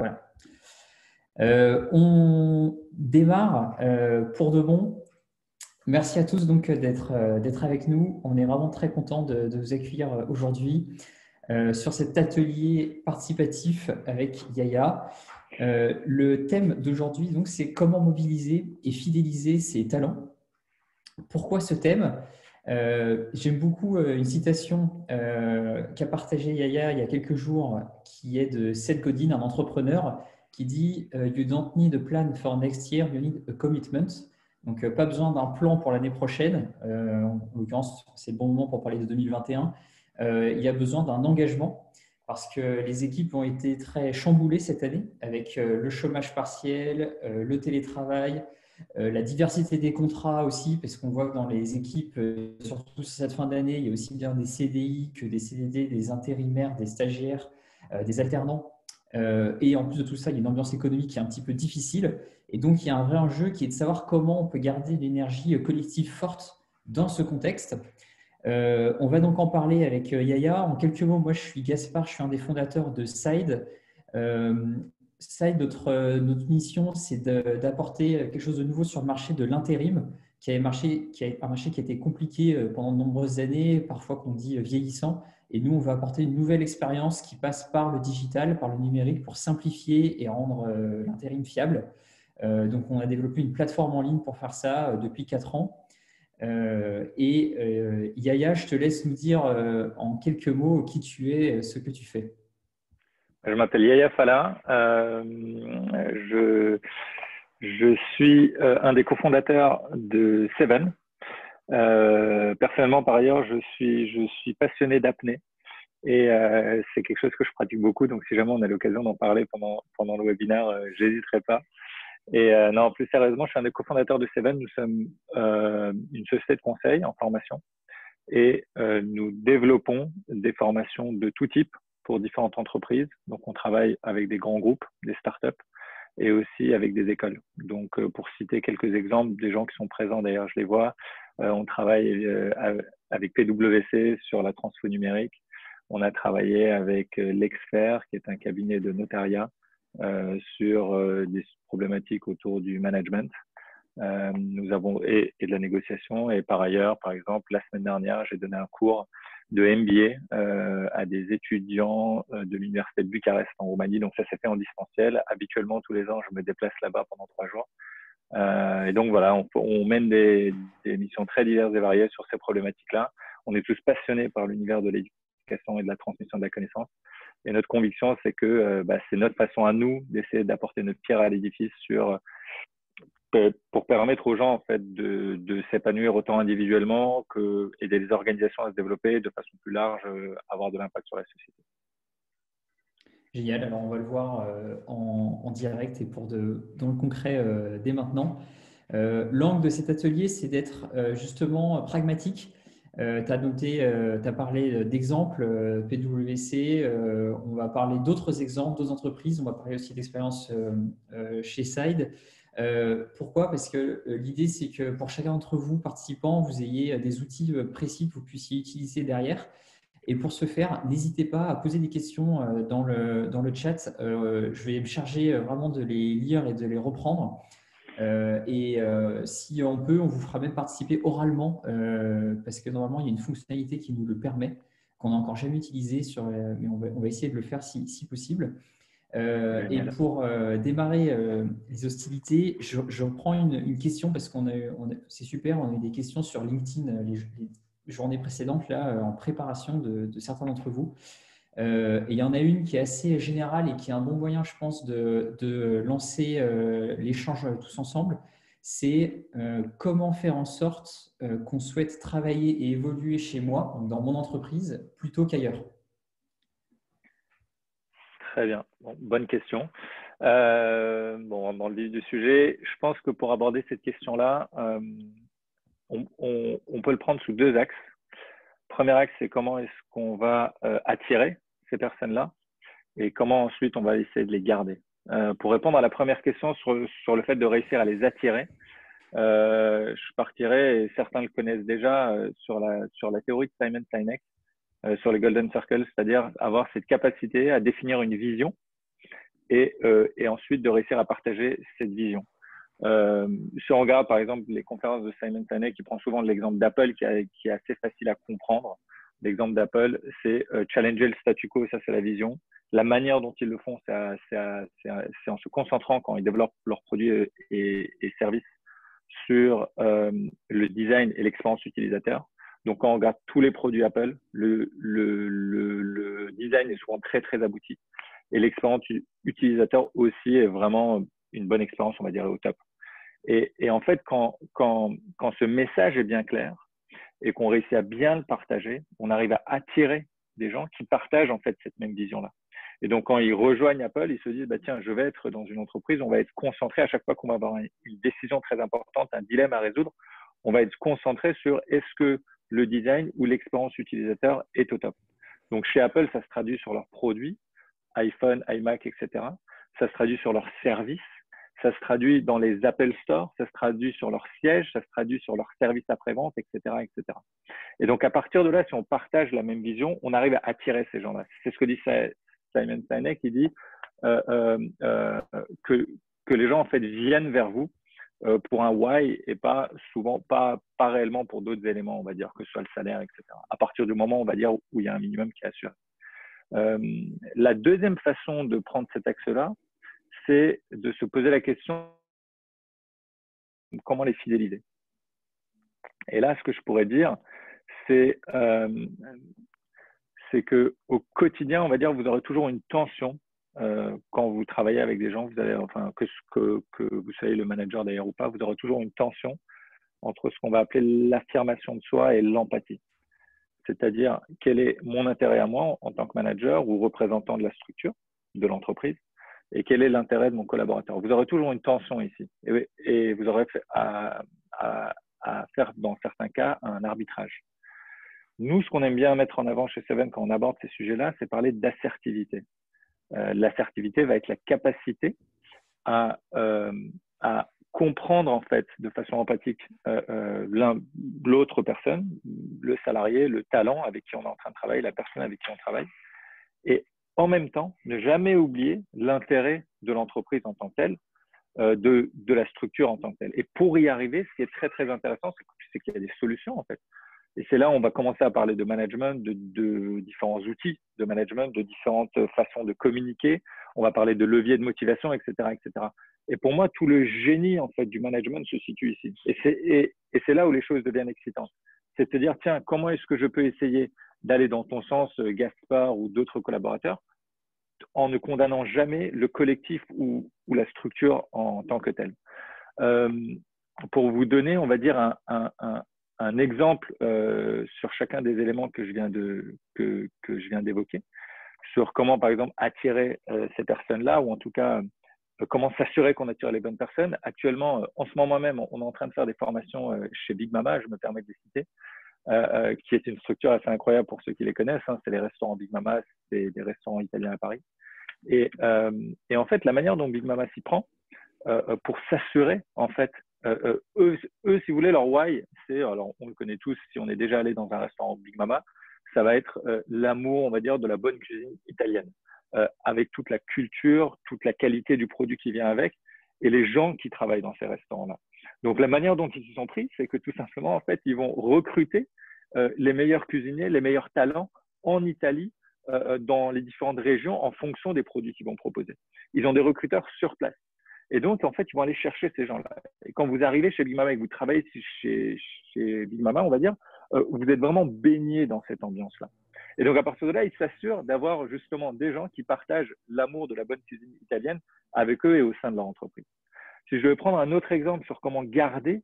Voilà. On démarre pour de bon. Merci à tous donc d'être avec nous. On est vraiment très content de vous accueillir aujourd'hui sur cet atelier participatif avec Yaya. Le thème d'aujourd'hui, donc, c'est comment mobiliser et fidéliser ses talents. Pourquoi ce thème? J'aime beaucoup une citation qu'a partagée Yaya il y a quelques jours, qui est de Seth Godin, un entrepreneur, qui dit You don't need a plan for next year, you need a commitment. Donc, pas besoin d'un plan pour l'année prochaine. En l'occurrence, c'est le bon moment pour parler de 2021. Il y a besoin d'un engagement parce que les équipes ont été très chamboulées cette année avec le chômage partiel, le télétravail, la diversité des contrats aussi, parce qu'on voit que dans les équipes, surtout cette fin d'année, il y a aussi bien des CDI que des CDD, des intérimaires, des stagiaires, des alternants. Et en plus de tout ça, il y a une ambiance économique qui est un petit peu difficile. Et donc, il y a un vrai enjeu qui est de savoir comment on peut garder l'énergie collective forte dans ce contexte. On va donc en parler avec Yaya. En quelques mots, moi, je suis Gaspard, je suis un des fondateurs de Side. Side, notre mission, c'est d'apporter quelque chose de nouveau sur le marché de l'intérim, qui est un marché qui a été compliqué pendant de nombreuses années, parfois qu'on dit vieillissant. Et nous, on va apporter une nouvelle expérience qui passe par le digital, par le numérique, pour simplifier et rendre l'intérim fiable. Donc, on a développé une plateforme en ligne pour faire ça depuis 4 ans. Yaya, je te laisse nous dire en quelques mots qui tu es, ce que tu fais. Je m'appelle Yaya Falla. Je suis un des cofondateurs de Seven. Personnellement, par ailleurs, je suis passionné d'apnée et c'est quelque chose que je pratique beaucoup. Donc, si jamais on a l'occasion d'en parler pendant le webinaire, j'hésiterai pas. Et non, plus sérieusement, je suis un des cofondateurs de Seven. Nous sommes une société de conseil en formation et nous développons des formations de tout type pour différentes entreprises. Donc, on travaille avec des grands groupes, des startups et aussi avec des écoles. Donc, pour citer quelques exemples, des gens qui sont présents, d'ailleurs, je les vois. On travaille avec PwC sur la transfo numérique. On a travaillé avec l'Expert, qui est un cabinet de notariat, sur des problématiques autour du management. Nous avons et de la négociation. Et par ailleurs, par exemple, la semaine dernière, j'ai donné un cours de MBA à des étudiants de l'université de Bucarest en Roumanie. Donc ça s'est fait en distanciel. Habituellement, tous les ans, je me déplace là-bas pendant 3 jours. Et donc voilà, on mène des missions très diverses et variées sur ces problématiques-là. On est tous passionnés par l'univers de l'éducation et de la transmission de la connaissance. Et notre conviction, c'est que c'est notre façon à nous d'essayer d'apporter notre pierre à l'édifice pour permettre aux gens en fait de s'épanouir autant individuellement que aider les organisations à se développer de façon plus large, avoir de l'impact sur la société. Génial, alors on va le voir en direct et dans le concret dès maintenant. L'angle de cet atelier, c'est d'être justement pragmatique. Tu as parlé d'exemples PwC, on va parler d'autres exemples, d'autres entreprises, on va parler aussi d'expérience chez Side. Pourquoi? Parce que l'idée, c'est que pour chacun d'entre vous, participants, vous ayez des outils précis que vous puissiez utiliser derrière. Et pour ce faire, n'hésitez pas à poser des questions dans le chat. Je vais me charger vraiment de les lire et de les reprendre. Si on peut, on vous fera même participer oralement parce que normalement, il y a une fonctionnalité qui nous le permet, qu'on n'a encore jamais utilisée, mais on va essayer de le faire si possible. Et pour démarrer les hostilités, je reprends une question parce c'est super, on a eu des questions sur LinkedIn les journées précédentes là, en préparation de certains d'entre vous. Et il y en a une qui est assez générale et qui est un bon moyen, je pense, de lancer l'échange tous ensemble. C'est comment faire en sorte qu'on souhaite travailler et évoluer chez moi, donc dans mon entreprise, plutôt qu'ailleurs. Très bien, bonne question. Dans le vif du sujet, je pense que pour aborder cette question-là, on peut le prendre sous 2 axes. Premier axe, c'est comment est-ce qu'on va attirer ces personnes-là et comment ensuite on va essayer de les garder. Pour répondre à la première question sur le fait de réussir à les attirer, je partirais, et certains le connaissent déjà, sur la théorie de Simon Sinek, sur les Golden Circles, c'est-à-dire avoir cette capacité à définir une vision et ensuite de réussir à partager cette vision. Si on regarde par exemple les conférences de Simon Sinek, qui prend souvent l'exemple d'Apple qui est assez facile à comprendre. L'exemple d'Apple, c'est challenger le statu quo, ça c'est la vision. La manière dont ils le font, c'est en se concentrant quand ils développent leurs produits et services sur le design et l'expérience utilisateur. Donc quand on regarde tous les produits Apple, le design est souvent très très abouti et l'expérience utilisateur aussi est vraiment une bonne expérience, on va dire, au top. Et en fait, quand ce message est bien clair et qu'on réussit à bien le partager, on arrive à attirer des gens qui partagent en fait cette même vision-là. Et donc, quand ils rejoignent Apple, ils se disent, bah, tiens, je vais être dans une entreprise, on va être concentré à chaque fois qu'on va avoir une décision très importante, un dilemme à résoudre, on va être concentré sur est-ce que le design ou l'expérience utilisateur est au top. Donc, chez Apple, ça se traduit sur leurs produits, iPhone, iMac, etc. Ça se traduit sur leurs services. Ça se traduit dans les Apple Store, ça se traduit sur leur siège, ça se traduit sur leur service après-vente, etc., etc. Et donc, à partir de là, si on partage la même vision, on arrive à attirer ces gens-là. C'est ce que dit Simon Sinek, qui dit que les gens, en fait, viennent vers vous pour un why et pas souvent, pas réellement pour d'autres éléments, on va dire, que ce soit le salaire, etc. À partir du moment, on va dire, où il y a un minimum qui est assuré. La deuxième façon de prendre cet axe-là, c'est de se poser la question comment les fidéliser. Et là, ce que je pourrais dire, c'est qu'au quotidien, on va dire, vous aurez toujours une tension quand vous travaillez avec des gens. Vous allez, enfin, que vous soyez le manager d'ailleurs ou pas, vous aurez toujours une tension entre ce qu'on va appeler l'affirmation de soi et l'empathie. C'est-à-dire, quel est mon intérêt à moi en tant que manager ou représentant de la structure, de l'entreprise, et quel est l'intérêt de mon collaborateur. Vous aurez toujours une tension ici et vous aurez à faire, dans certains cas, un arbitrage. Nous, ce qu'on aime bien mettre en avant chez Seven quand on aborde ces sujets-là, c'est parler d'assertivité. L'assertivité va être la capacité à comprendre en fait de façon empathique l'autre personne, le salarié, le talent avec qui on est en train de travailler, la personne avec qui on travaille, et en même temps ne jamais oublier l'intérêt de l'entreprise en tant que telle, de la structure en tant que telle. Et pour y arriver, ce qui est très très intéressant, c'est qu'il y a des solutions en fait. Et c'est là où on va commencer à parler de management, de différents outils de management, de différentes façons de communiquer. On va parler de leviers de motivation, etc., etc. Et pour moi, tout le génie en fait du management se situe ici. Et c'est là où les choses deviennent excitantes. C'est de se dire, tiens, comment est-ce que je peux essayer d'aller dans ton sens, Gaspard ou d'autres collaborateurs, en ne condamnant jamais le collectif ou la structure en tant que telle. Pour vous donner, on va dire, un exemple sur chacun des éléments que je viens d'évoquer, sur comment, par exemple, attirer ces personnes-là, ou en tout cas, comment s'assurer qu'on attire les bonnes personnes. Actuellement, en ce moment même, on est en train de faire des formations chez Big Mama, je me permets de les citer, qui est une structure assez incroyable pour ceux qui les connaissent. Hein, c'est les restaurants Big Mama, c'est des restaurants italiens à Paris. Et en fait, la manière dont Big Mama s'y prend, pour s'assurer, en fait, eux, si vous voulez, leur why, c'est, alors on le connaît tous, si on est déjà allé dans un restaurant Big Mama, ça va être l'amour, on va dire, de la bonne cuisine italienne, avec toute la culture, toute la qualité du produit qui vient avec, et les gens qui travaillent dans ces restaurants-là. Donc la manière dont ils se sont pris, c'est que tout simplement, en fait, ils vont recruter les meilleurs cuisiniers, les meilleurs talents en Italie, dans les différentes régions en fonction des produits qu'ils vont proposer. Ils ont des recruteurs sur place. Et donc, en fait, ils vont aller chercher ces gens-là. Et quand vous arrivez chez Big Mama et que vous travaillez chez Big Mama, on va dire, vous êtes vraiment baigné dans cette ambiance-là. Et donc, à partir de là, ils s'assurent d'avoir justement des gens qui partagent l'amour de la bonne cuisine italienne avec eux et au sein de leur entreprise. Si je vais prendre un autre exemple sur comment garder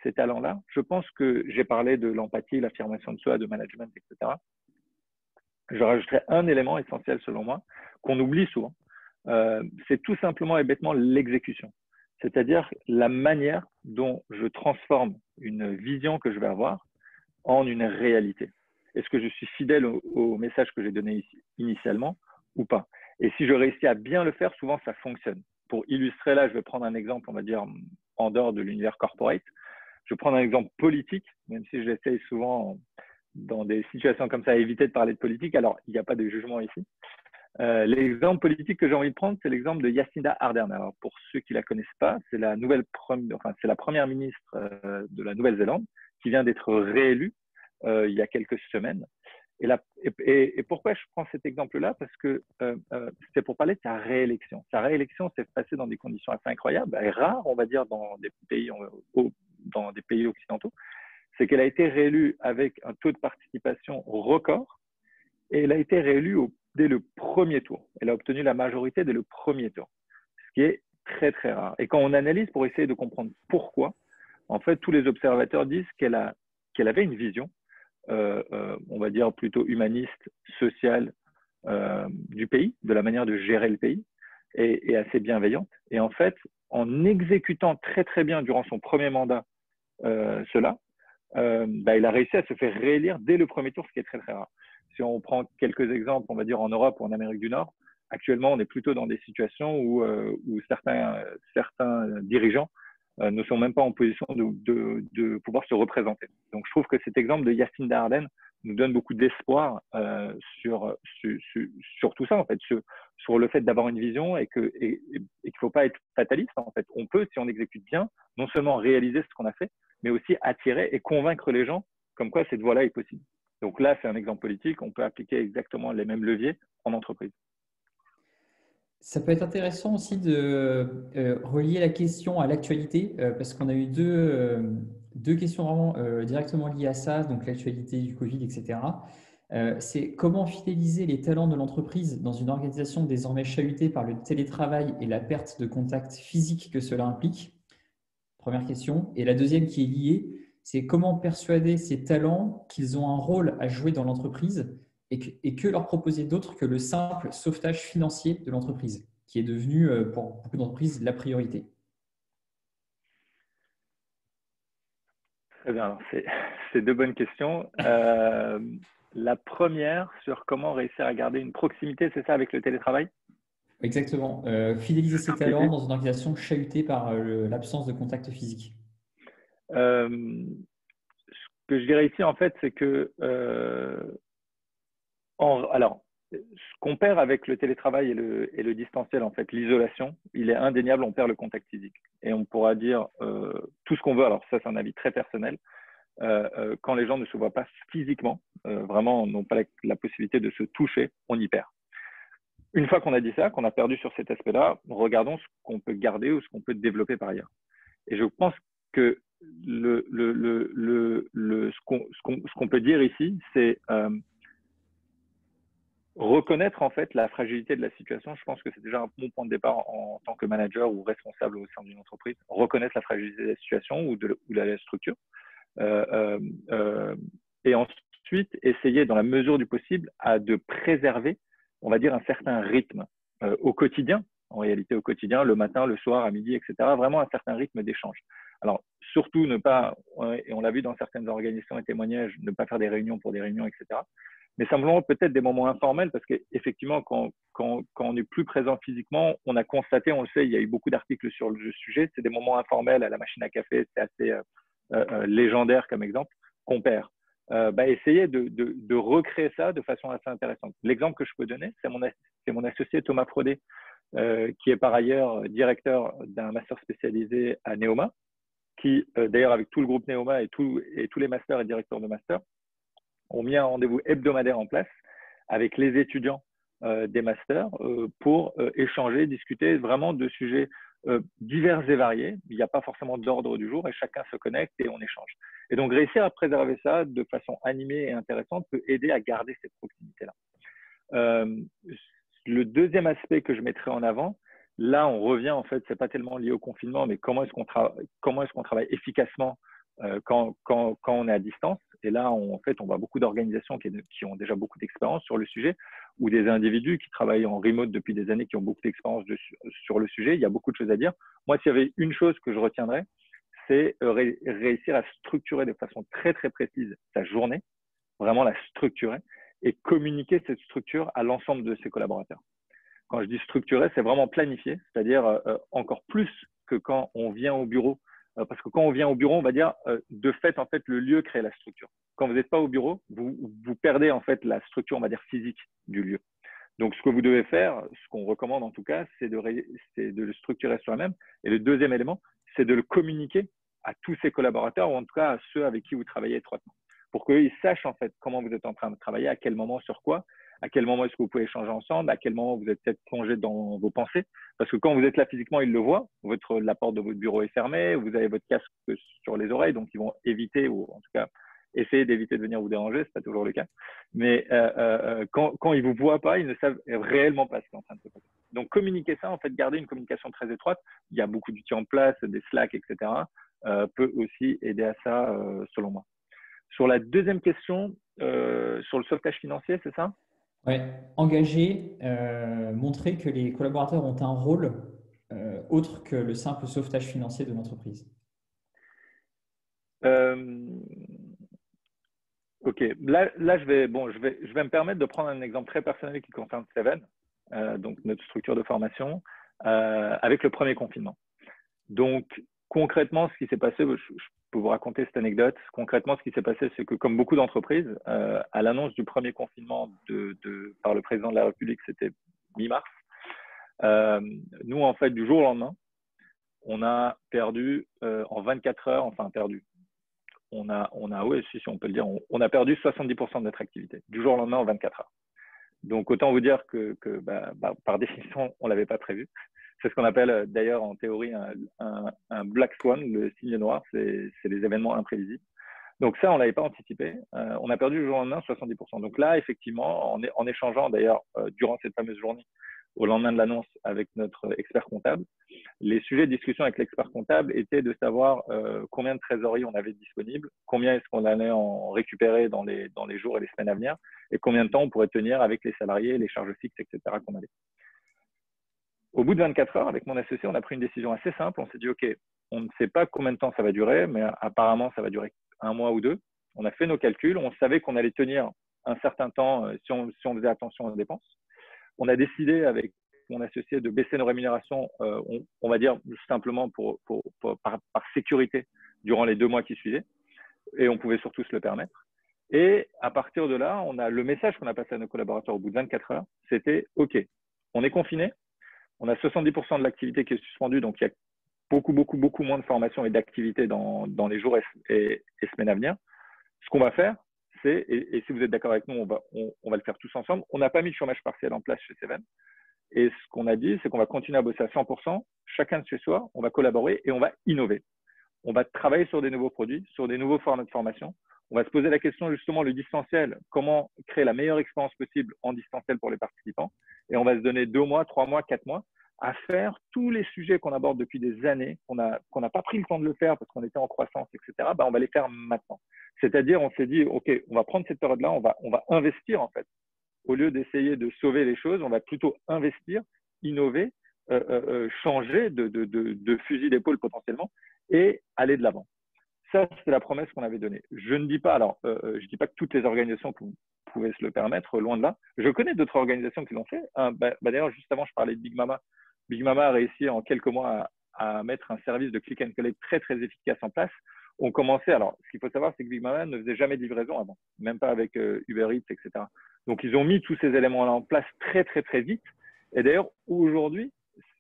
ces talents-là, je pense que j'ai parlé de l'empathie, l'affirmation de soi, de management, etc. Je rajouterais un élément essentiel selon moi, qu'on oublie souvent. C'est tout simplement et bêtement l'exécution. C'est-à-dire la manière dont je transforme une vision que je vais avoir en une réalité. Est-ce que je suis fidèle au message que j'ai donné ici, initialement ou pas? Et si je réussis à bien le faire, souvent ça fonctionne. Pour illustrer là, je vais prendre un exemple, on va dire, en dehors de l'univers corporate. Je vais prendre un exemple politique, même si j'essaye souvent dans des situations comme ça à éviter de parler de politique. Alors, il n'y a pas de jugement ici. L'exemple politique que j'ai envie de prendre, c'est l'exemple de Jacinda Ardern. Alors, pour ceux qui ne la connaissent pas, c'est la c'est la première ministre de la Nouvelle-Zélande qui vient d'être réélue il y a quelques semaines. Et pourquoi je prends cet exemple-là? Parce que c'est pour parler de sa réélection. Sa réélection s'est passée dans des conditions assez incroyables, et rares, on va dire, dans des pays occidentaux. C'est qu'elle a été réélue avec un taux de participation record, et elle a été réélue dès le premier tour. Elle a obtenu la majorité dès le premier tour, ce qui est très, très rare. Et quand on analyse pour essayer de comprendre pourquoi, en fait, tous les observateurs disent qu'elle avait une vision, on va dire plutôt humaniste, sociale du pays, de la manière de gérer le pays, et assez bienveillante. Et en fait, en exécutant très, très bien durant son premier mandat cela, il a réussi à se faire réélire dès le premier tour, ce qui est très, très rare. Si on prend quelques exemples, on va dire en Europe ou en Amérique du Nord, actuellement, on est plutôt dans des situations où certains dirigeants ne sont même pas en position de pouvoir se représenter. Donc, je trouve que cet exemple de Jacinda Ardern nous donne beaucoup d'espoir sur tout ça, en fait, sur le fait d'avoir une vision et qu'il ne faut pas être fataliste. En fait, on peut, si on exécute bien, non seulement réaliser ce qu'on a fait, mais aussi attirer et convaincre les gens comme quoi cette voie-là est possible. Donc là, c'est un exemple politique. On peut appliquer exactement les mêmes leviers en entreprise. Ça peut être intéressant aussi de relier la question à l'actualité, parce qu'on a eu deux questions vraiment directement liées à ça, donc l'actualité du Covid, etc. C'est comment fidéliser les talents de l'entreprise dans une organisation désormais chahutée par le télétravail et la perte de contact physique que cela implique. Première question. Et la deuxième qui est liée, c'est comment persuader ces talents qu'ils ont un rôle à jouer dans l'entreprise et que leur proposer d'autre que le simple sauvetage financier de l'entreprise, qui est devenu pour beaucoup d'entreprises la priorité. Très bien. Alors, c'est deux bonnes questions. La première, sur comment réussir à garder une proximité, c'est ça, avec le télétravail? Exactement. Fidéliser ses talents dans une organisation chahutée par l'absence de contact physique. Ce que je dirais ici, en fait, c'est que alors, ce qu'on perd avec le télétravail et le distanciel, en fait, l'isolation, il est indéniable, on perd le contact physique. Et on pourra dire tout ce qu'on veut, alors ça, c'est un avis très personnel, quand les gens ne se voient pas physiquement, vraiment n'ont pas la possibilité de se toucher, on y perd. Une fois qu'on a dit ça, qu'on a perdu sur cet aspect-là, regardons ce qu'on peut garder ou ce qu'on peut développer par ailleurs. Et je pense que ce qu'on peut dire ici, c'est reconnaître en fait la fragilité de la situation. Je pense que c'est déjà un bon point de départ en tant que manager ou responsable au sein d'une entreprise. Reconnaître la fragilité de la situation ou de la structure. Et ensuite, essayer dans la mesure du possible de préserver, on va dire, un certain rythme au quotidien, en réalité au quotidien, le matin, le soir, à midi, etc. Vraiment un certain rythme d'échange. Alors, surtout ne pas, et on l'a vu dans certaines organisations et témoignages, ne pas faire des réunions pour des réunions, etc. Mais simplement peut-être des moments informels, parce qu'effectivement, quand on est plus présent physiquement, on a constaté, on le sait, il y a eu beaucoup d'articles sur le sujet, c'est des moments informels à la machine à café, c'est assez légendaire comme exemple, qu'on perd. Essayer de recréer ça de façon assez intéressante. L'exemple que je peux donner, c'est mon associé Thomas Frodé, qui est par ailleurs directeur d'un master spécialisé à Neoma, qui d'ailleurs avec tout le groupe Neoma et tous les masters et directeurs de master, ont mis un rendez-vous hebdomadaire en place avec les étudiants des masters pour échanger, discuter vraiment de sujets divers et variés. Il n'y a pas forcément d'ordre du jour et chacun se connecte et on échange. Et donc, réussir à préserver ça de façon animée et intéressante peut aider à garder cette proximité-là. Le deuxième aspect que je mettrai en avant, là, on revient, en fait, ce n'est pas tellement lié au confinement, mais comment est-ce qu'on travaille efficacement quand on est à distance. Et là, en fait, on voit beaucoup d'organisations qui ont déjà beaucoup d'expérience sur le sujet, ou des individus qui travaillent en remote depuis des années, qui ont beaucoup d'expérience sur le sujet. Il y a beaucoup de choses à dire. Moi, s'il y avait une chose que je retiendrais, c'est réussir à structurer de façon très, très précise sa journée, vraiment la structurer, et communiquer cette structure à l'ensemble de ses collaborateurs. Quand je dis structurer, c'est vraiment planifier, c'est-à-dire encore plus que quand on vient au bureau. Parce que quand on vient au bureau, on va dire, de fait, en fait, le lieu crée la structure. Quand vous n'êtes pas au bureau, vous perdez en fait la structure, on va dire, physique du lieu. Donc, ce que vous devez faire, ce qu'on recommande en tout cas, c'est de le structurer soi-même. Et le deuxième élément, c'est de le communiquer à tous ses collaborateurs, ou en tout cas à ceux avec qui vous travaillez étroitement, pour qu'ils sachent en fait comment vous êtes en train de travailler, à quel moment, sur quoi, à quel moment est-ce que vous pouvez échanger ensemble, à quel moment vous êtes peut-être plongé dans vos pensées. Parce que quand vous êtes là physiquement, ils le voient. La porte de votre bureau est fermée, vous avez votre casque sur les oreilles, donc ils vont éviter, ou en tout cas essayer d'éviter de venir vous déranger, c'est pas toujours le cas. Mais quand ils vous voient pas, ils ne savent réellement pas ce qui est en train de se passer. Donc communiquer ça, en fait, garder une communication très étroite. Il y a beaucoup d'outils en place, des Slack, etc. Peut aussi aider à ça, selon moi. Sur la deuxième question, sur le sauvetage financier, c'est ça? Ouais, engager, montrer que les collaborateurs ont un rôle autre que le simple sauvetage financier de l'entreprise. Ok, là je vais me permettre de prendre un exemple très personnel qui concerne Seven, donc notre structure de formation, avec le premier confinement. Donc concrètement, ce qui s'est passé, je peux vous raconter cette anecdote. Concrètement, ce qui s'est passé, c'est que comme beaucoup d'entreprises, à l'annonce du premier confinement par le président de la République, c'était mi-mars. Nous, en fait, du jour au lendemain, on a perdu en 24 heures, enfin perdu. Oui, si on peut le dire, on a perdu 70% de notre activité, du jour au lendemain en 24 heures. Donc, autant vous dire que par définition, on ne l'avait pas prévu. C'est ce qu'on appelle d'ailleurs en théorie un black swan, le signe noir, c'est les événements imprévisibles. Donc ça, on ne l'avait pas anticipé. On a perdu du jour au lendemain 70%. Donc là, effectivement, en échangeant d'ailleurs durant cette fameuse journée, au lendemain de l'annonce avec notre expert comptable, les sujets de discussion avec l'expert comptable étaient de savoir combien de trésorerie on avait disponible, combien est-ce qu'on allait en récupérer dans les jours et les semaines à venir, et combien de temps on pourrait tenir avec les salariés, les charges fixes, etc. qu'on avait. Au bout de 24 heures, avec mon associé, on a pris une décision assez simple. On s'est dit, OK, on ne sait pas combien de temps ça va durer, mais apparemment, ça va durer 1 mois ou 2. On a fait nos calculs. On savait qu'on allait tenir un certain temps si on faisait attention aux dépenses. On a décidé avec mon associé de baisser nos rémunérations, on va dire simplement par sécurité durant les 2 mois qui suivaient. Et on pouvait surtout se le permettre. Et à partir de là, le message qu'on a passé à nos collaborateurs au bout de 24 heures, c'était OK, on est confiné, on a 70% de l'activité qui est suspendue, donc il y a beaucoup moins de formation et d'activité dans les jours et semaines à venir. Ce qu'on va faire, et si vous êtes d'accord avec nous, on va le faire tous ensemble. On n'a pas mis le chômage partiel en place chez Seven. Et ce qu'on a dit, c'est qu'on va continuer à bosser à 100%, chacun de chez soi, on va collaborer et on va innover. On va travailler sur des nouveaux produits, sur des nouveaux formats de formation. On va se poser la question justement, le distanciel, comment créer la meilleure expérience possible en distanciel pour les participants. Et on va se donner 2 mois, 3 mois, 4 mois à faire tous les sujets qu'on aborde depuis des années, qu'on n'a pas pris le temps de le faire parce qu'on était en croissance, etc. On va les faire maintenant. C'est-à-dire, on s'est dit, OK, on va prendre cette période-là, on va investir en fait. Au lieu d'essayer de sauver les choses, on va plutôt investir, innover, changer de fusil d'épaule potentiellement et aller de l'avant. Ça, c'est la promesse qu'on avait donnée. Je ne dis pas, je dis pas que toutes les organisations pouvaient se le permettre, loin de là. Je connais d'autres organisations qui l'ont fait. D'ailleurs, juste avant, je parlais de Big Mama. Big Mama a réussi en quelques mois à mettre un service de click and collect très, très efficace en place. On commençait, alors, ce qu'il faut savoir, c'est que Big Mama ne faisait jamais de livraison avant, même pas avec Uber Eats, etc. Donc, ils ont mis tous ces éléments-là en place très, très, très vite. Et d'ailleurs, aujourd'hui,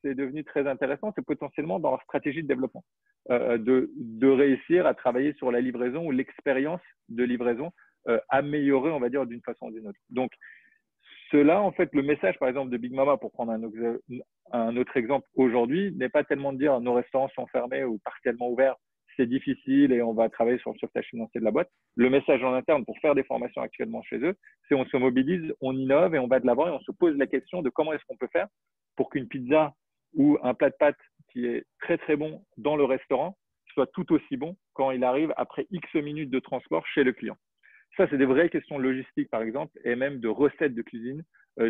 c'est devenu très intéressant, c'est potentiellement dans leur stratégie de développement, de réussir à travailler sur la livraison ou l'expérience de livraison améliorée, on va dire, d'une façon ou d'une autre. Donc, cela, en fait, le message, par exemple, de Big Mama, pour prendre un autre exemple aujourd'hui, n'est pas tellement de dire nos restaurants sont fermés ou partiellement ouverts, c'est difficile et on va travailler sur le sauvetage financier de la boîte. Le message en interne pour faire des formations actuellement chez eux, c'est on se mobilise, on innove et on va de l'avant et on se pose la question de comment est-ce qu'on peut faire pour qu'une pizza ou un plat de pâtes qui est très très bon dans le restaurant soit tout aussi bon quand il arrive après X minutes de transport chez le client. Ça, c'est des vraies questions logistiques, par exemple, et même de recettes de cuisine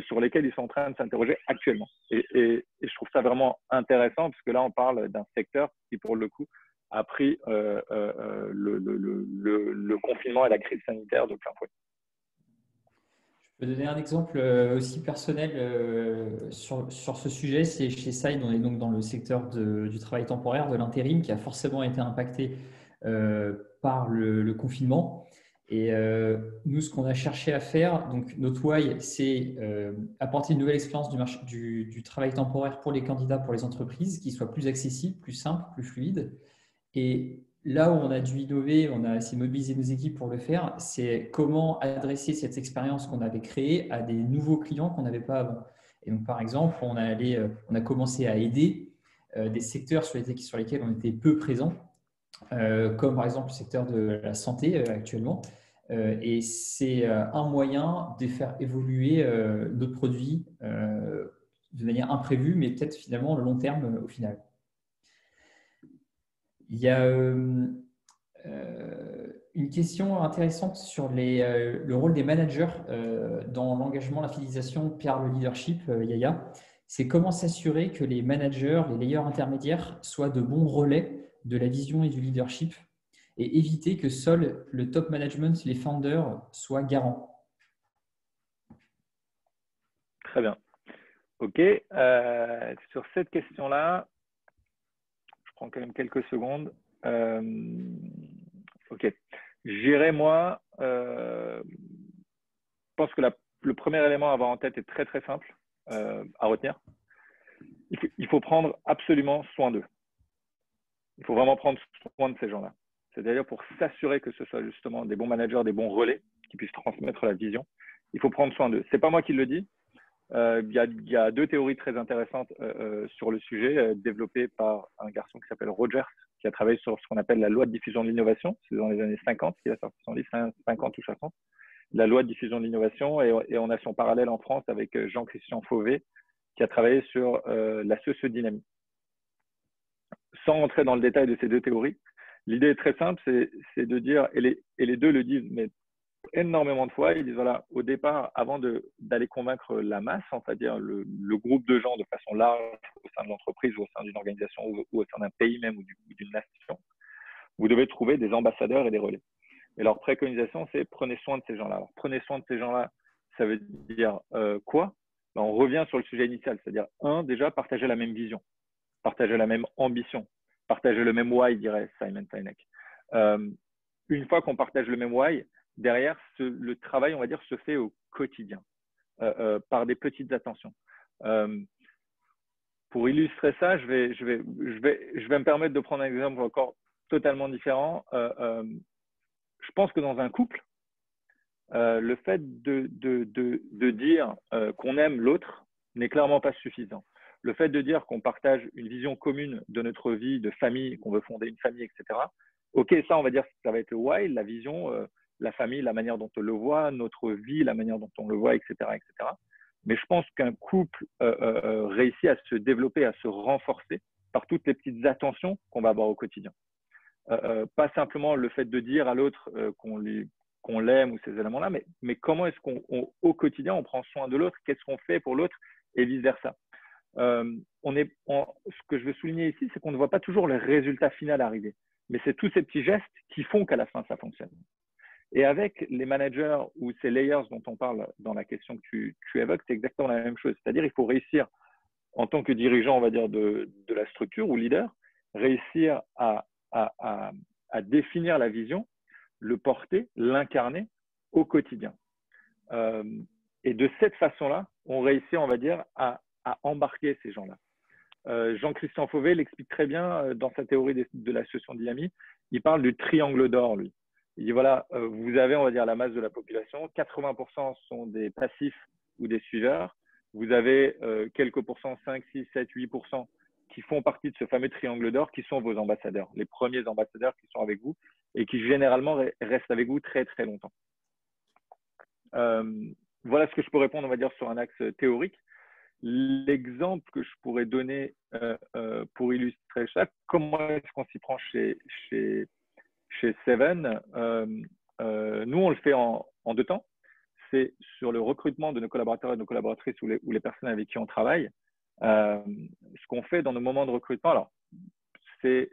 sur lesquelles ils sont en train de s'interroger actuellement. Et je trouve ça vraiment intéressant parce que là, on parle d'un secteur qui, pour le coup, a pris le confinement et la crise sanitaire de plein fouet. Je peux donner un exemple aussi personnel sur ce sujet. C'est chez Side, on est donc dans le secteur du travail temporaire, de l'intérim, qui a forcément été impacté par le confinement. Et nous, ce qu'on a cherché à faire, donc notre why, c'est apporter une nouvelle expérience du travail temporaire pour les candidats, pour les entreprises, qui soit plus accessible, plus simple, plus fluide. Et là où on a dû innover, on a essayé de mobiliser nos équipes pour le faire, c'est comment adresser cette expérience qu'on avait créée à des nouveaux clients qu'on n'avait pas avant. Et donc, par exemple, on a commencé à aider des secteurs sur lesquels on était peu présent, comme par exemple le secteur de la santé actuellement. Et c'est un moyen de faire évoluer notre produit de manière imprévue, mais peut-être finalement le long terme au final. Il y a une question intéressante sur le rôle des managers dans l'engagement, la fidélisation par le leadership, Yaya. C'est comment s'assurer que les managers, les layers intermédiaires soient de bons relais de la vision et du leadership et éviter que seul le top management, les founders, soient garants. Très bien. OK. Sur cette question-là, je prends quand même quelques secondes. OK. J'irai, moi, je pense que le premier élément à avoir en tête est très, très simple à retenir. Il faut prendre absolument soin d'eux. Il faut vraiment prendre soin de ces gens-là. C'est-à-dire pour s'assurer que ce soit justement des bons managers, des bons relais qui puissent transmettre la vision, il faut prendre soin d'eux. Ce n'est pas moi qui le dis. Il y a deux théories très intéressantes sur le sujet, développées par un garçon qui s'appelle Rogers, qui a travaillé sur ce qu'on appelle la loi de diffusion de l'innovation. C'est dans les années 50 qu'il a sorti son livre, 50 ou 60. La loi de diffusion de l'innovation. Et on a son parallèle en France avec Jean-Christian Fauvet, qui a travaillé sur la sociodynamie. Sans entrer dans le détail de ces deux théories, l'idée est très simple, c'est de dire, et les deux le disent, mais énormément de fois, ils disent, voilà, au départ, avant d'aller convaincre la masse, c'est-à-dire le groupe de gens de façon large au sein de l'entreprise ou au sein d'une organisation ou au sein d'un pays même ou d'une nation, vous devez trouver des ambassadeurs et des relais. Et leur préconisation, c'est prenez soin de ces gens-là. Alors, prenez soin de ces gens-là, ça veut dire quoi? Ben, on revient sur le sujet initial, c'est-à-dire, déjà, partager la même vision, partager la même ambition, partager le même why, dirait Simon Sinek. Une fois qu'on partage le même why, derrière, le travail, on va dire, se fait au quotidien, par des petites attentions. Pour illustrer ça, je vais me permettre de prendre un exemple encore totalement différent. Je pense que dans un couple, le fait de dire qu'on aime l'autre n'est clairement pas suffisant. Le fait de dire qu'on partage une vision commune de notre vie, de famille, qu'on veut fonder une famille, etc. OK, ça, on va dire que ça va être le why, la vision, la famille, la manière dont on le voit, notre vie, la manière dont on le voit, etc. etc. Mais je pense qu'un couple réussit à se développer, à se renforcer par toutes les petites attentions qu'on va avoir au quotidien. Pas simplement le fait de dire à l'autre qu'on l'aime ou ces éléments-là, mais comment est-ce qu'au quotidien, on prend soin de l'autre, qu'est-ce qu'on fait pour l'autre et vice-versa. Ce que je veux souligner ici, c'est qu'on ne voit pas toujours le résultat final arriver, mais c'est tous ces petits gestes qui font qu'à la fin, ça fonctionne. Et avec les managers ou ces layers dont on parle dans la question que tu évoques, c'est exactement la même chose. C'est-à-dire il faut réussir, en tant que dirigeant, on va dire, de la structure ou leader, réussir à définir la vision, le porter, l'incarner au quotidien. Et de cette façon-là, on réussit, on va dire, à embarquer ces gens-là. Jean-Christian Fauvet l'explique très bien dans sa théorie de la sociodynamie. Il parle du triangle d'or, lui. Il dit, voilà, vous avez, on va dire, la masse de la population, 80% sont des passifs ou des suiveurs. Vous avez quelques pourcents, 5, 6, 7, 8% qui font partie de ce fameux triangle d'or, qui sont vos ambassadeurs, les premiers ambassadeurs qui sont avec vous et qui généralement restent avec vous très, très longtemps. Voilà ce que je peux répondre, on va dire, sur un axe théorique. L'exemple que je pourrais donner pour illustrer ça, comment est-ce qu'on s'y prend chez Seven, nous, on le fait en deux temps. C'est sur le recrutement de nos collaborateurs et de nos collaboratrices ou les personnes avec qui on travaille. Ce qu'on fait dans nos moments de recrutement, alors, c'est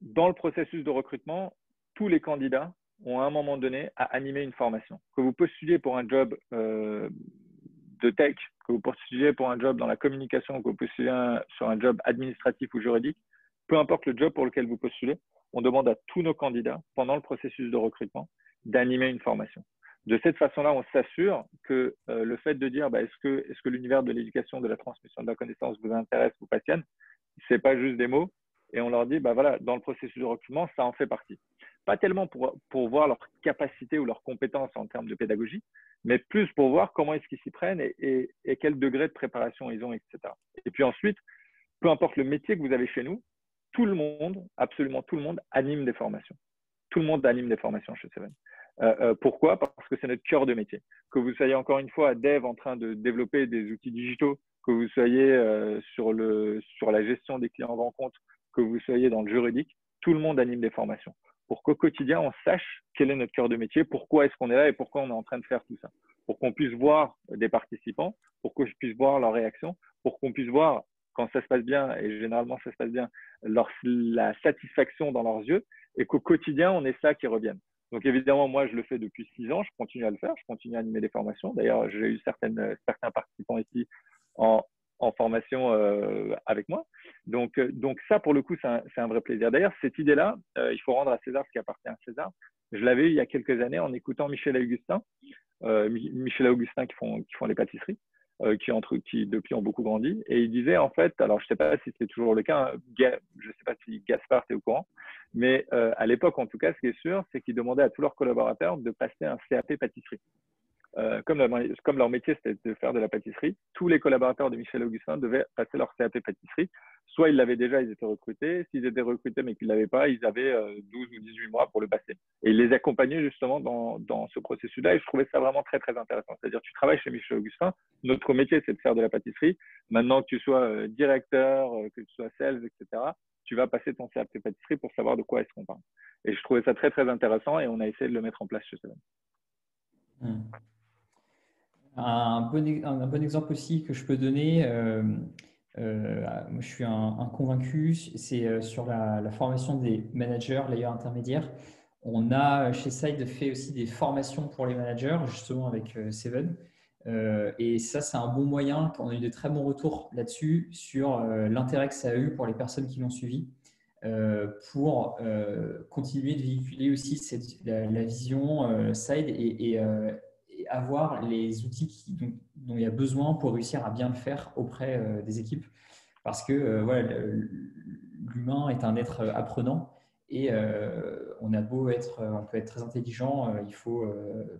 dans le processus de recrutement, tous les candidats ont à un moment donné à animer une formation. Que vous postuliez pour un job de tech, que vous postuliez pour un job dans la communication, que vous postuliez sur un job administratif ou juridique, peu importe le job pour lequel vous postulez, on demande à tous nos candidats, pendant le processus de recrutement, d'animer une formation. De cette façon-là, on s'assure que le fait de dire est-ce que l'univers de l'éducation, de la transmission de la connaissance vous intéresse, vous passionne, ce n'est pas juste des mots. Et on leur dit, voilà, dans le processus de recrutement, ça en fait partie. Pas tellement pour voir leur capacité ou leurs compétences en termes de pédagogie, mais plus pour voir comment est-ce qu'ils s'y prennent et quel degré de préparation ils ont, etc. Et puis ensuite, peu importe le métier que vous avez chez nous, tout le monde, absolument tout le monde, anime des formations. Tout le monde anime des formations chez Seven. Pourquoi? Parce que c'est notre cœur de métier. Que vous soyez encore une fois dev en train de développer des outils digitaux, que vous soyez sur la gestion des clients rencontres, que vous soyez dans le juridique, tout le monde anime des formations. Pour qu'au quotidien, on sache quel est notre cœur de métier, pourquoi est-ce qu'on est là et pourquoi on est en train de faire tout ça. Pour qu'on puisse voir des participants, pour que je puisse voir leurs réactions, pour qu'on puisse voir quand ça se passe bien, et généralement ça se passe bien, la satisfaction dans leurs yeux, et qu'au quotidien, on ait ça qui revienne. Donc évidemment, moi, je le fais depuis 6 ans, je continue à le faire, je continue à animer des formations. D'ailleurs, j'ai eu certains participants ici en formation avec moi. Donc ça, pour le coup, c'est un vrai plaisir. D'ailleurs, cette idée-là, il faut rendre à César ce qui appartient à César. Je l'avais eu il y a quelques années en écoutant Michel Augustin, qui font les pâtisseries, qui depuis ont beaucoup grandi. Et il disait en fait, alors je ne sais pas si c'est toujours le cas, je ne sais pas si Gaspard est au courant, mais à l'époque en tout cas, ce qui est sûr, c'est qu'ils demandaient à tous leurs collaborateurs de passer un CAP pâtisserie. Comme leur métier c'était de faire de la pâtisserie, tous les collaborateurs de Michel Augustin devaient passer leur CAP pâtisserie. Soit ils l'avaient déjà, ils étaient recrutés. S'ils étaient recrutés mais qu'ils ne l'avaient pas, ils avaient 12 ou 18 mois pour le passer. Et ils les accompagnaient justement dans ce processus-là. Et je trouvais ça vraiment très, très intéressant. C'est-à-dire, tu travailles chez Michel Augustin. Notre métier, c'est de faire de la pâtisserie. Maintenant que tu sois directeur, que tu sois sales, etc., tu vas passer ton CAP pâtisserie pour savoir de quoi est-ce qu'on parle. Et je trouvais ça très, très intéressant et on a essayé de le mettre en place chez Seven. Un bon exemple aussi que je peux donner, moi je suis un convaincu, c'est sur la formation des managers, layers intermédiaires. On a chez Side fait aussi des formations pour les managers, justement avec Seven. Et ça, c'est un bon moyen. On a eu de très bons retours là-dessus, sur l'intérêt que ça a eu pour les personnes qui l'ont suivi, pour continuer de véhiculer aussi la vision Side et avoir les outils dont il y a besoin pour réussir à bien le faire auprès des équipes. Parce que voilà, l'humain est un être apprenant et on peut être très intelligent, il faut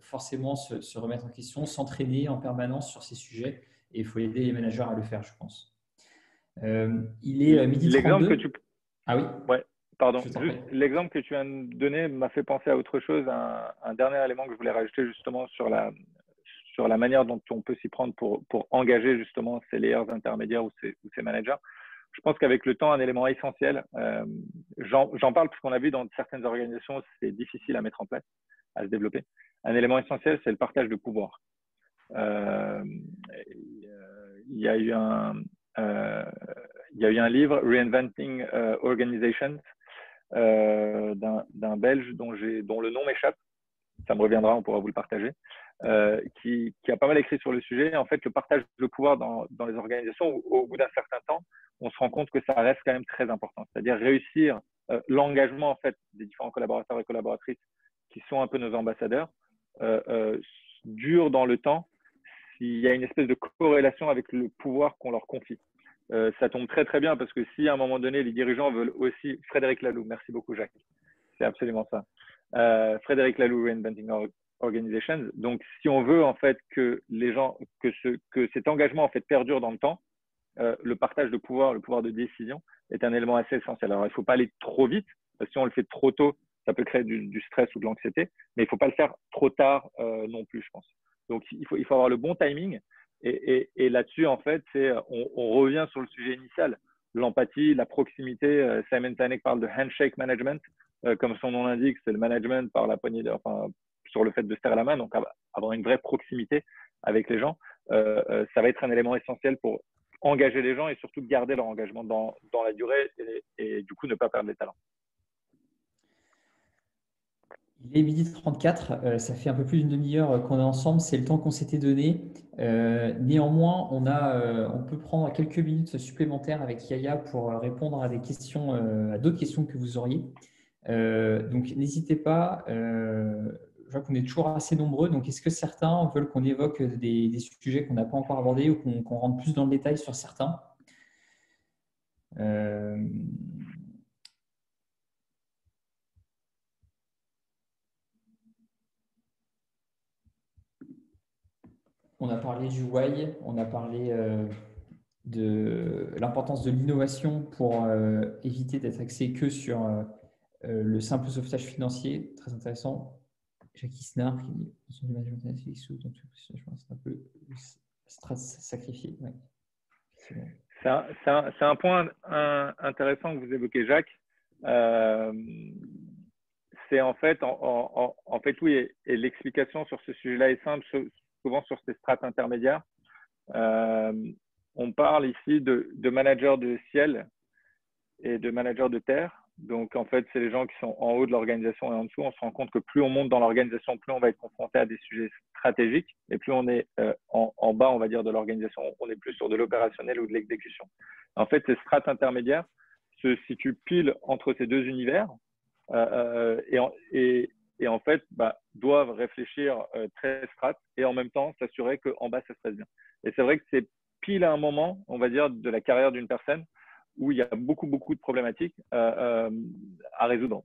forcément se remettre en question, s'entraîner en permanence sur ces sujets et il faut aider les managers à le faire, je pense. Il est midi 32. Ah oui. Ouais. Pardon, juste l'exemple que tu viens de donner m'a fait penser à autre chose, un dernier élément que je voulais rajouter justement sur la manière dont on peut s'y prendre pour engager justement ces layers intermédiaires ou ces managers. Je pense qu'avec le temps, un élément essentiel, j'en parle parce qu'on a vu dans certaines organisations, c'est difficile à mettre en place, à se développer. Un élément essentiel, c'est le partage de pouvoir. Il y a eu un livre, Reinventing Organizations, d'un Belge dont le nom m'échappe. Ça me reviendra, on pourra vous le partager. Qui a pas mal écrit sur le sujet. En fait, le partage de pouvoir dans les organisations, au bout d'un certain temps, on se rend compte que ça reste quand même très important. C'est-à-dire réussir l'engagement en fait des différents collaborateurs et collaboratrices qui sont un peu nos ambassadeurs dure dans le temps s'il y a une espèce de corrélation avec le pouvoir qu'on leur confie. Ça tombe très très bien parce que si à un moment donné les dirigeants veulent aussi, Frédéric Laloux, merci beaucoup Jacques, c'est absolument ça. Frédéric Laloux, Reinventing Organizations. Donc, si on veut en fait que les gens, que cet engagement en fait perdure dans le temps, le partage de pouvoir, le pouvoir de décision est un élément assez essentiel. Alors, il ne faut pas aller trop vite, parce que si on le fait trop tôt, ça peut créer du stress ou de l'anxiété, mais il ne faut pas le faire trop tard non plus, je pense. Donc, il faut avoir le bon timing. Et là-dessus, en fait, on revient sur le sujet initial, l'empathie, la proximité. Simon Sinek parle de handshake management. Comme son nom l'indique, c'est le management par la poignée, sur le fait de serrer la main, donc avoir une vraie proximité avec les gens. Ça va être un élément essentiel pour engager les gens et surtout garder leur engagement dans la durée et du coup ne pas perdre les talents. Il est 12h34, ça fait un peu plus d'une demi-heure qu'on est ensemble, c'est le temps qu'on s'était donné. Néanmoins, on peut prendre quelques minutes supplémentaires avec Yaya pour répondre à des questions, à d'autres questions que vous auriez. Donc, n'hésitez pas. Je vois qu'on est toujours assez nombreux. Donc, est-ce que certains veulent qu'on évoque des sujets qu'on n'a pas encore abordés ou qu'on rentre plus dans le détail sur certains? Euh, on a parlé du why, on a parlé de l'importance de l'innovation pour éviter d'être axé que sur le simple sauvetage financier. Très intéressant. Jackie Snar qui dit sur du management analytics donc je pense que c'est un peu sacrifié. Ouais. C'est bon. C'est un point intéressant que vous évoquez, Jacques. Euh, c'est en fait, en fait, oui, et l'explication sur ce sujet-là est simple, souvent sur ces strates intermédiaires. Euh, on parle ici de managers de ciel et de managers de terre. Donc, en fait, c'est les gens qui sont en haut de l'organisation et en dessous. On se rend compte que plus on monte dans l'organisation, plus on va être confronté à des sujets stratégiques. Et plus on est en bas, on va dire, de l'organisation, on est plus sur de l'opérationnel ou de l'exécution. En fait, ces strates intermédiaires se situent pile entre ces deux univers et en fait, doivent réfléchir très strat et en même temps s'assurer qu'en bas, ça se passe bien. Et c'est vrai que c'est pile à un moment, on va dire, de la carrière d'une personne où il y a beaucoup, beaucoup de problématiques à résoudre.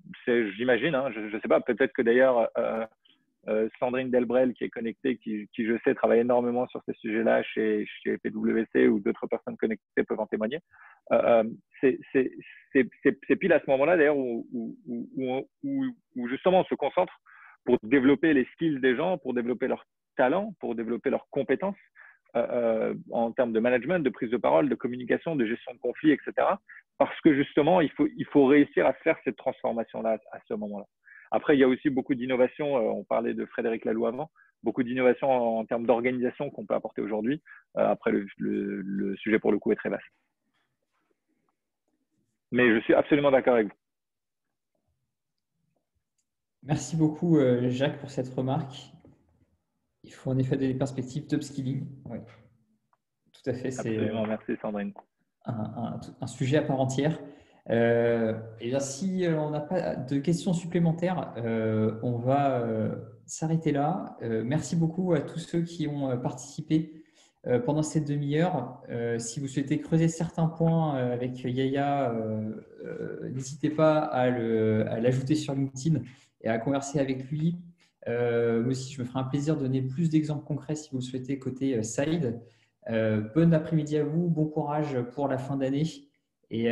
J'imagine, hein, je ne sais pas, peut-être que d'ailleurs, Sandrine Delbrel, qui est connectée, qui, je sais, travaille énormément sur ces sujets-là chez PwC ou d'autres personnes connectées peuvent en témoigner. C'est pile à ce moment-là, d'ailleurs, où justement on se concentre pour développer les skills des gens, pour développer leurs talents, pour développer leurs compétences en termes de management, de prise de parole, de communication, de gestion de conflits, etc. Parce que justement, il faut réussir à faire cette transformation-là à ce moment-là. Après, il y a aussi beaucoup d'innovations. On parlait de Frédéric Laloux avant. Beaucoup d'innovations en termes d'organisation qu'on peut apporter aujourd'hui. Après, le sujet, pour le coup, est très vaste. Mais je suis absolument d'accord avec vous. Merci beaucoup, Jacques, pour cette remarque. Il faut en effet des perspectives d'upskilling. Ouais. Tout à fait. C'est merci, Sandrine. Un sujet à part entière. Et bien, si on n'a pas de questions supplémentaires, on va s'arrêter là. Merci beaucoup à tous ceux qui ont participé pendant cette demi-heure. Si vous souhaitez creuser certains points avec Yaya, n'hésitez pas à l'ajouter sur LinkedIn et à converser avec lui. Moi aussi, je me ferai un plaisir de donner plus d'exemples concrets si vous le souhaitez côté Side. Bon après-midi à vous, bon courage pour la fin d'année et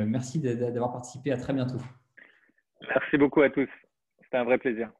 merci d'avoir participé. À très bientôt. Merci beaucoup à tous. C'était un vrai plaisir.